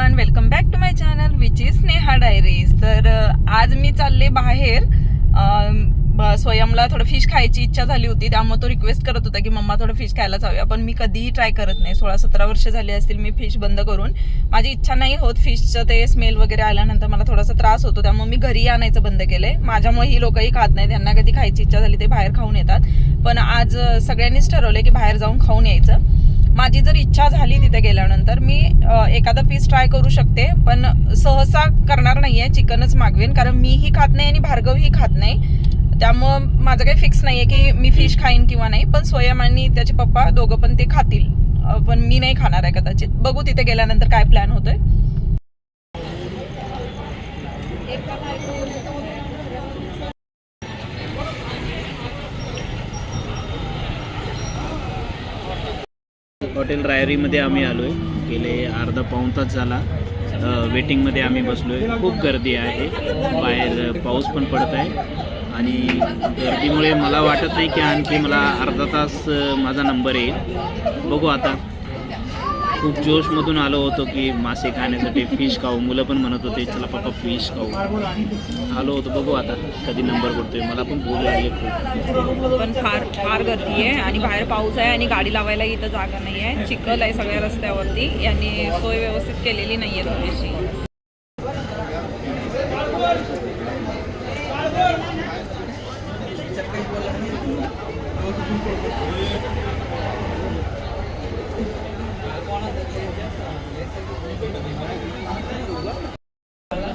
Everyone, welcome back to my channel which is Sneha diaries. तर आज मी चालले बाहेर। स्वयंला थोडं फिश खायची इच्छा झाली होती, त्यामुळे तो रिक्वेस्ट करत होता की मम्मा थोडं फिश खायला जाऊया, पण मी कधीही ट्राय करत नाही। 16-17 वर्ष झाली असतील मी फिश बंद करून। माझी इच्छा नाही होत फिशचं, ते स्मेल वगैरे आल्यानंतर मला थोडासा त्रास होतो, त्यामुळे मी घरी आणायचं बंद केलंय। माझ्यामुळे ही लोकही खात नाही, त्यांना कधी खायची इच्छा झाली ते बाहेर खाऊन येतात, पण आज सगळ्यांनीच ठरवलंय की बाहेर जाऊन खाऊन यायचं। माझी जर इच्छा झाली तिथे गेल्यानंतर मी एखादा पीस ट्राय करू शकते, पण सहसा करणार नाहीये, चिकनच मागवेन, कारण मीही खात नाही आणि भार्गवही खात नाही। त्यामुळं माझं काही फिक्स नाहीये की मी फिश खाईन किंवा नाही, पण स्वयं आणि त्याचे पप्पा दोघं पण ते खातील, पण मी नाही खाणार आहे कदाचित। बघू तिथे गेल्यानंतर काय प्लॅन होतोय। हॉटेल रायरीमध्ये आम्ही आलो आहे। गेले अर्धा पाऊण तास झाला वेटिंगमध्ये आम्ही बसलो आहे। खूप गर्दी आहे, बाहेर पाऊस पण पडत आहे आणि गर्दीमुळे मला वाटत नाही की आणखी मला अर्धा तास माझा नंबर येईल। बघू आता। खूप जोशमधून आलो होतो की मासे खाण्यासाठी, फिश खाऊ। मुलं पण म्हणत होते चला पप्पा फिश खाऊ, आलो होतो। बघू आता कधी नंबर पडतोय, मला पण भूक लागली खूप, पण फार गर्दी आहे आणि बाहेर पाऊस आहे आणि गाडी लावायला इथं जागा नाही आहे, चिखल आहे सगळ्या रस्त्यावरती, यांनी सोय व्यवस्थित केलेली नाही आहे थोडीशी।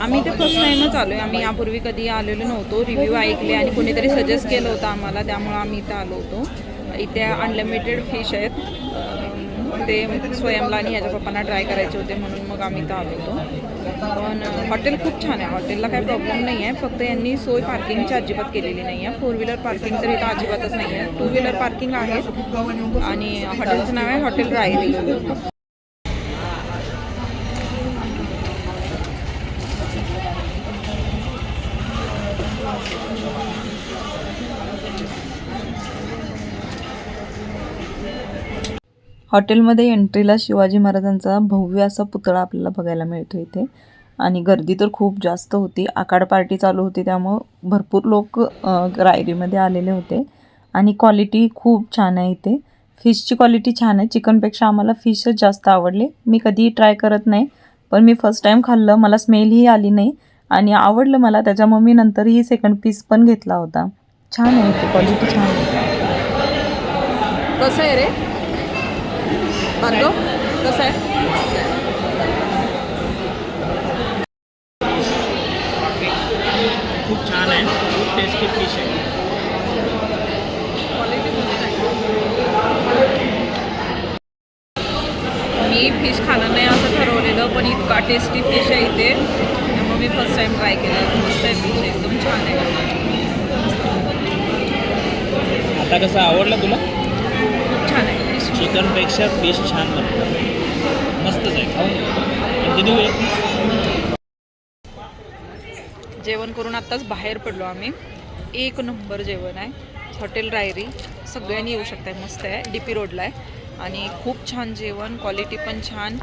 आम्ही इथे फर्स्ट टाइमच आलो आहे, आम्ही यापूर्वी कधी आलेलो नव्हतो। रिव्ह्यू ऐकले आणि कोणीतरी सजेस्ट केलं होतं आम्हाला, त्यामुळे आम्ही इथं आलो होतो। इथे अनलिमिटेड फिश आहेत, ते स्वयंला आणि ह्याच्या पप्पांना ट्राय करायचे होते, म्हणून मग आम्ही इथं आलो होतो। पण हॉटेल खूप छान आहे, हॉटेलला काही प्रॉब्लेम नाही आहे, फक्त यांनी सोय पार्किंगची अजिबात केलेली नाही आहे। 4 व्हीलर पार्किंग तर इथं अजिबातच नाही आहे, 2 व्हीलर पार्किंग आहे आणि हॉटेलचं नाव आहे हॉटेल रायरी। हॉटेलमध्ये एंट्रीला शिवाजी महाराजांचा भव्य असा पुतळा आपल्याला बघायला मिळतो इथे, आणि गर्दी तर खूप जास्त होती। आकाड पार्टी चालू होती, त्यामुळं भरपूर लोक रायरीमध्ये आलेले होते आणि क्वालिटी खूप छान आहे इथे। फिशची क्वालिटी छान आहे, चिकनपेक्षा आम्हाला फिशच जास्त आवडले। मी कधीही ट्राय करत नाही, पण मी फर्स्ट टाईम खाल्लं, मला स्मेलही आली नाही आणि आवडलं मला, त्याच्यामुळे मी नंतरही सेकंड पीस पण घेतला होता। छान आहे इथे, क्वालिटी छान आहे। कसं आहे रे भार्गव, कसं आहे? खूप छान आहे, खूप टेस्टी फिश आहे। मी फिश खाणं नाही असं ठरवलेलं, पण इतका टेस्टी फिश आहे इथे, त्यामुळे मी फर्स्ट टाइम ट्राय केलं। मस्त आहे फिश, एकदम छान आहे। आता कसं आवडलं तुला? खूप छान आहे फिश, चिकनपेक्षा फिश छान बनतं, मस्तच आहे, खाऊन किती वेळ। जेवण करून आत्ताच बाहेर पडलो आम्ही, एक नंबर जेवण आहे। हॉटेल रायरी, सगळ्यांनी येऊ शकताय, मस्त आहे, DP रोडला आहे आणि खूप छान जेवण, क्वालिटी पण छान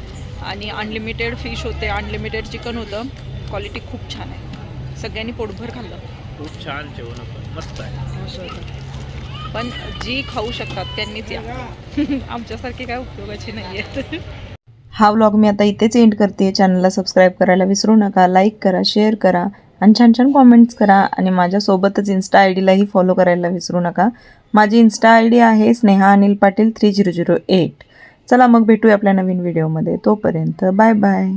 आणि अनलिमिटेड फिश होते, अनलिमिटेड चिकन होतं, क्वालिटी खूप छान आहे। सगळ्यांनी पोटभर खाल्लं, खूप छान जेवण होतं, मस्त आहे। पण जी खाऊ शकतात त्यांनीच या, आमच्यासारखे काय उपयोगाची नाही आहेत। हा व्लॉग मी आता इथेच एंड करते। चॅनलला सबस्क्राईब करायला विसरू नका, लाईक करा, शेअर करा आणि छान छान कॉमेंट्स करा, आणि माझ्यासोबतच इन्स्टा ID लाही फॉलो करायला विसरू नका। माझी इन्स्टा ID आहे स्नेहा अनिल पाटील 3008। चला मग भेटूया आपल्या नवीन व्हिडिओमध्ये, तोपर्यंत बाय बाय।